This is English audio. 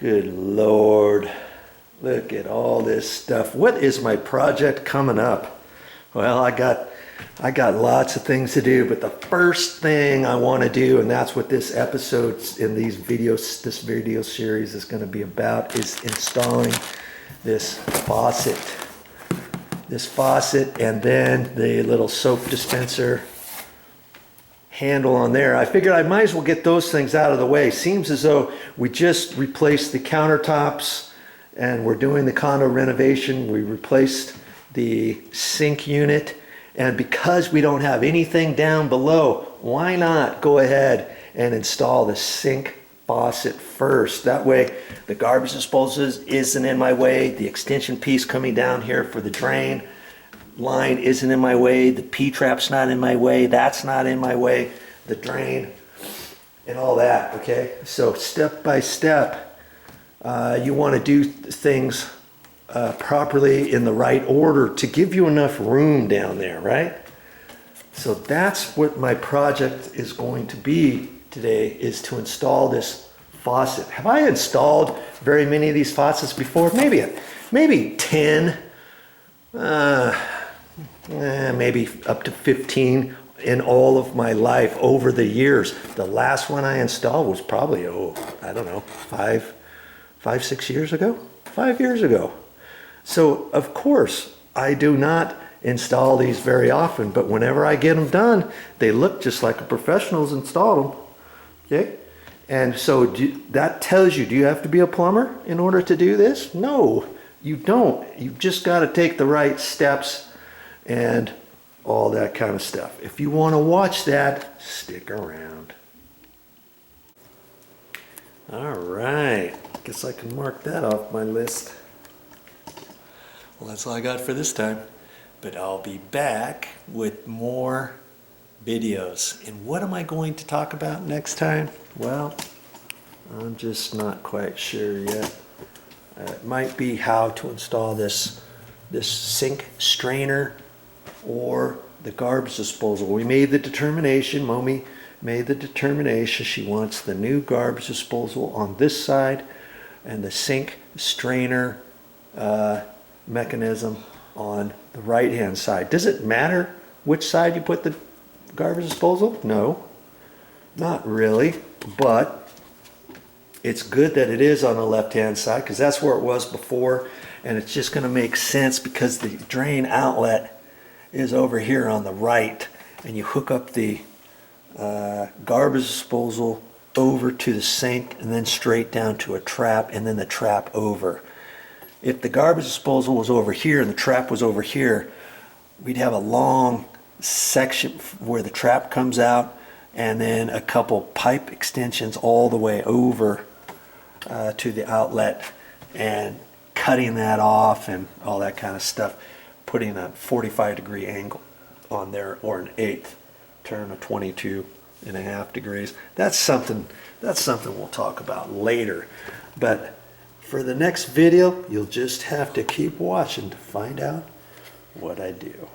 Good Lord, look at all this stuff. What is my project coming up? Well, I got lots of things to do, but the first thing I want to do, and that's what this episode in these videos, this video series is going to be about, is installing this faucet. This faucet and then the little soap dispenser handle on there. I figured I might as well get those things out of the way. Seems as though we just replaced the countertops and we're doing the condo renovation. We replaced the sink unit, and because we don't have anything down below, why not go ahead and install the sink faucet first? That way the garbage disposal isn't in my way, the extension piece coming down here for the drain line isn't in my way, the P-trap's not in my way, that's not in my way, the drain and all that. Okay, so step by step, you want to do things properly in the right order to give you enough room down there, right? So that's what my project is going to be today, is to install this faucet. Have I installed very many of these faucets before? Maybe 10, maybe up to 15 in all of my life over the years. The last one I installed was probably, I don't know, 6 years ago? 5 years ago. So of course I do not install these very often, but whenever I get them done, they look just like a professional's installed them. Okay? And so that tells you, do you have to be a plumber in order to do this? No, you don't. You've just got to take the right steps and all that kind of stuff. If you want to watch that, stick around. All right, guess I can mark that off my list. Well, that's all I got for this time, but I'll be back with more videos. And what am I going to talk about next time? Well, I'm just not quite sure yet. It might be how to install this sink strainer or the garbage disposal. We made the determination, Mommy made the determination, she wants the new garbage disposal on this side and the sink strainer mechanism on the right hand side. Does it matter which side you put the garbage disposal? No, not really, but it's good that it is on the left hand side because that's where it was before, and it's just going to make sense because the drain outlet is over here on the right, and you hook up the garbage disposal over to the sink and then straight down to a trap, and then the trap over. If the garbage disposal was over here and the trap was over here, we'd have a long section where the trap comes out and then a couple pipe extensions all the way over to the outlet, and cutting that off and all that kind of stuff, putting a 45-degree angle on there, or an eighth turn of 22.5 degrees. That's something we'll talk about later. But for the next video, you'll just have to keep watching to find out what I do.